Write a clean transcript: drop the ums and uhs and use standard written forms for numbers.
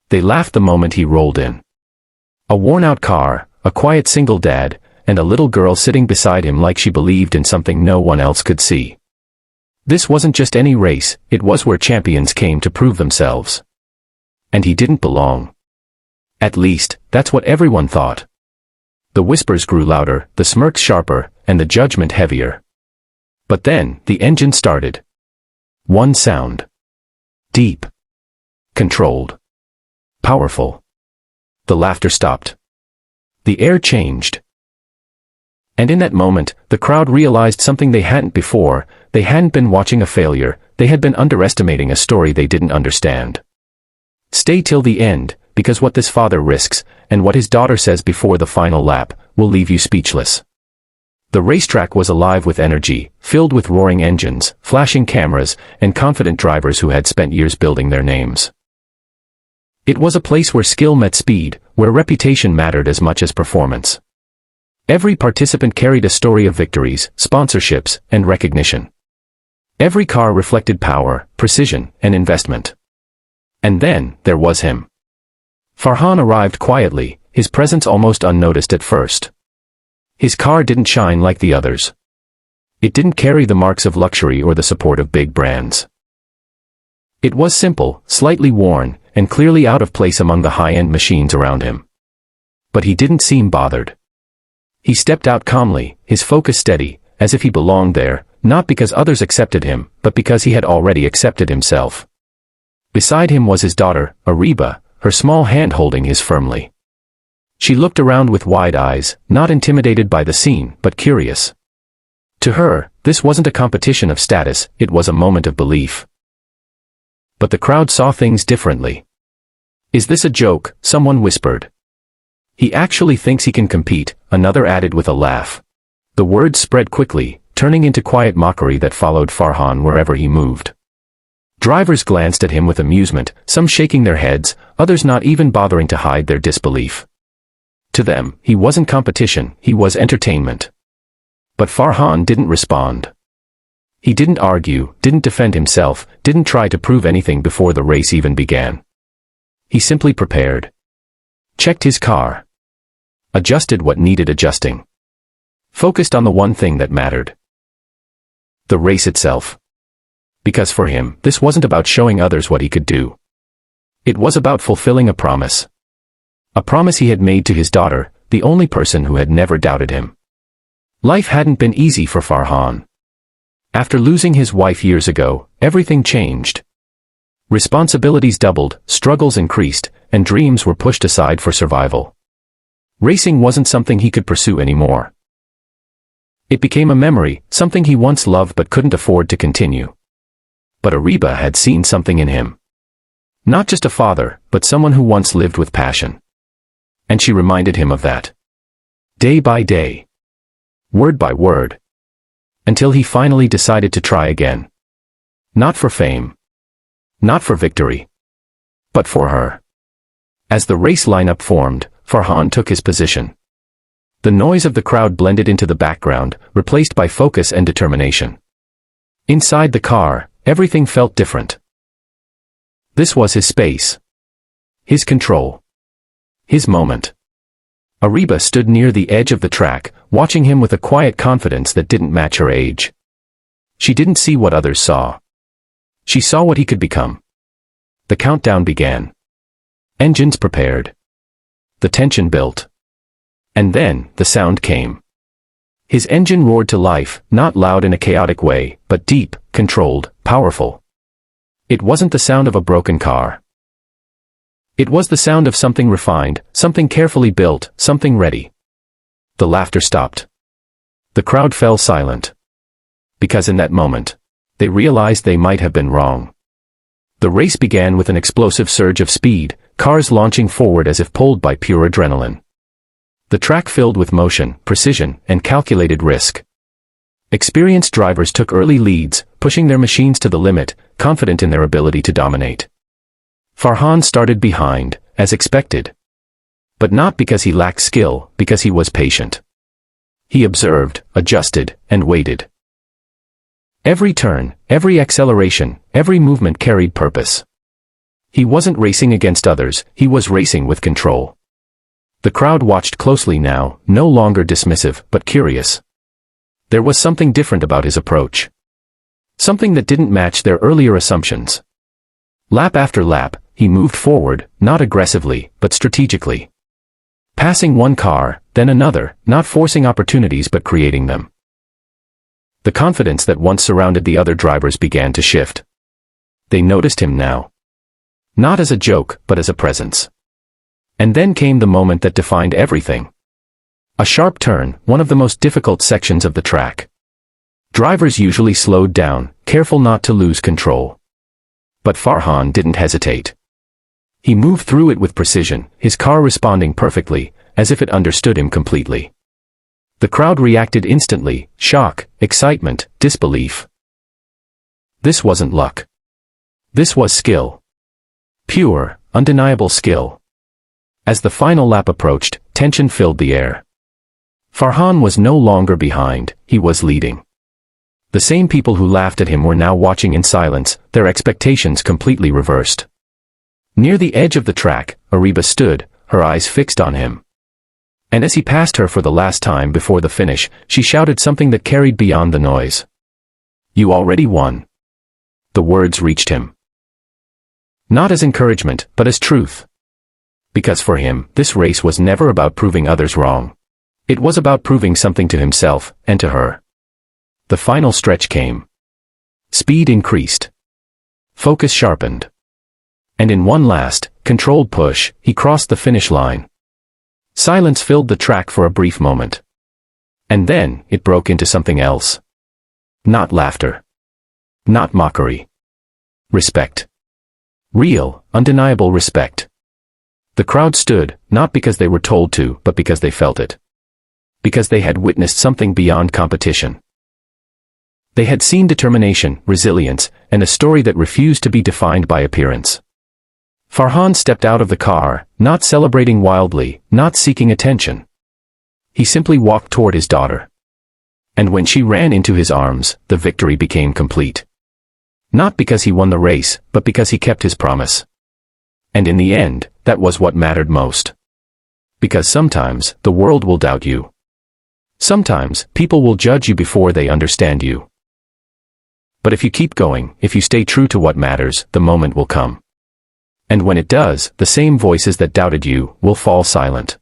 They laughed the moment he rolled in. A worn-out car, a quiet single dad, and a little girl sitting beside him like she believed in something no one else could see. This wasn't just any race, it was where champions came to prove themselves. And he didn't belong. At least, that's what everyone thought. The whispers grew louder, the smirks sharper, and the judgment heavier. But then, the engine started. One sound. Deep. Controlled. Powerful. The laughter stopped. The air changed. And in that moment, the crowd realized something they hadn't before. They hadn't been watching a failure, they had been underestimating a story they didn't understand. Stay till the end, because what this father risks, and what his daughter says before the final lap, will leave you speechless. The racetrack was alive with energy, filled with roaring engines, flashing cameras, and confident drivers who had spent years building their names. It was a place where skill met speed, where reputation mattered as much as performance. Every participant carried a story of victories, sponsorships, and recognition. Every car reflected power, precision, and investment. And then, there was him. Farhan arrived quietly, his presence almost unnoticed at first. His car didn't shine like the others. It didn't carry the marks of luxury or the support of big brands. It was simple, slightly worn, and clearly out of place among the high-end machines around him. But he didn't seem bothered. He stepped out calmly, his focus steady, as if he belonged there, not because others accepted him, but because he had already accepted himself. Beside him was his daughter, Ariba, her small hand holding his firmly. She looked around with wide eyes, not intimidated by the scene, but curious. To her, this wasn't a competition of status, it was a moment of belief. But the crowd saw things differently. "Is this a joke?" someone whispered. "He actually thinks he can compete," another added with a laugh. The words spread quickly, turning into quiet mockery that followed Farhan wherever he moved. Drivers glanced at him with amusement, some shaking their heads, others not even bothering to hide their disbelief. To them, he wasn't competition, he was entertainment. But Farhan didn't respond. He didn't argue, didn't defend himself, didn't try to prove anything before the race even began. He simply prepared. Checked his car. Adjusted what needed adjusting. Focused on the one thing that mattered. The race itself. Because for him, this wasn't about showing others what he could do. It was about fulfilling a promise. A promise he had made to his daughter, the only person who had never doubted him. Life hadn't been easy for Farhan. After losing his wife years ago, everything changed. Responsibilities doubled, struggles increased, and dreams were pushed aside for survival. Racing wasn't something he could pursue anymore. It became a memory, something he once loved but couldn't afford to continue. But Ariba had seen something in him. Not just a father, but someone who once lived with passion. And she reminded him of that. Day by day. Word by word. Until he finally decided to try again. Not for fame. Not for victory. But for her. As the race lineup formed, Farhan took his position. The noise of the crowd blended into the background, replaced by focus and determination. Inside the car, everything felt different. This was his space. His control. His moment. Ariba stood near the edge of the track, watching him with a quiet confidence that didn't match her age. She didn't see what others saw. She saw what he could become. The countdown began. Engines prepared. The tension built. And then, the sound came. His engine roared to life, not loud in a chaotic way, but deep, controlled, powerful. It wasn't the sound of a broken car. It was the sound of something refined, something carefully built, something ready. The laughter stopped. The crowd fell silent. Because in that moment, they realized they might have been wrong. The race began with an explosive surge of speed, cars launching forward as if pulled by pure adrenaline. The track filled with motion, precision, and calculated risk. Experienced drivers took early leads, pushing their machines to the limit, confident in their ability to dominate. Farhan started behind, as expected. But not because he lacked skill, because he was patient. He observed, adjusted, and waited. Every turn, every acceleration, every movement carried purpose. He wasn't racing against others, he was racing with control. The crowd watched closely now, no longer dismissive, but curious. There was something different about his approach. Something that didn't match their earlier assumptions. Lap after lap, he moved forward, not aggressively, but strategically. Passing one car, then another, not forcing opportunities but creating them. The confidence that once surrounded the other drivers began to shift. They noticed him now. Not as a joke, but as a presence. And then came the moment that defined everything. A sharp turn, one of the most difficult sections of the track. Drivers usually slowed down, careful not to lose control. But Farhan didn't hesitate. He moved through it with precision, his car responding perfectly, as if it understood him completely. The crowd reacted instantly, shock, excitement, disbelief. This wasn't luck. This was skill. Pure, undeniable skill. As the final lap approached, tension filled the air. Farhan was no longer behind, he was leading. The same people who laughed at him were now watching in silence, their expectations completely reversed. Near the edge of the track, Ariba stood, her eyes fixed on him. And as he passed her for the last time before the finish, she shouted something that carried beyond the noise. "You already won." The words reached him. Not as encouragement, but as truth. Because for him, this race was never about proving others wrong. It was about proving something to himself, and to her. The final stretch came. Speed increased. Focus sharpened. And in one last, controlled push, he crossed the finish line. Silence filled the track for a brief moment. And then, it broke into something else. Not laughter. Not mockery. Respect. Real, undeniable respect. The crowd stood, not because they were told to, but because they felt it. Because they had witnessed something beyond competition. They had seen determination, resilience, and a story that refused to be defined by appearance. Farhan stepped out of the car, not celebrating wildly, not seeking attention. He simply walked toward his daughter. And when she ran into his arms, the victory became complete. Not because he won the race, but because he kept his promise. And in the end, that was what mattered most. Because sometimes, the world will doubt you. Sometimes, people will judge you before they understand you. But if you keep going, if you stay true to what matters, the moment will come. And when it does, the same voices that doubted you will fall silent.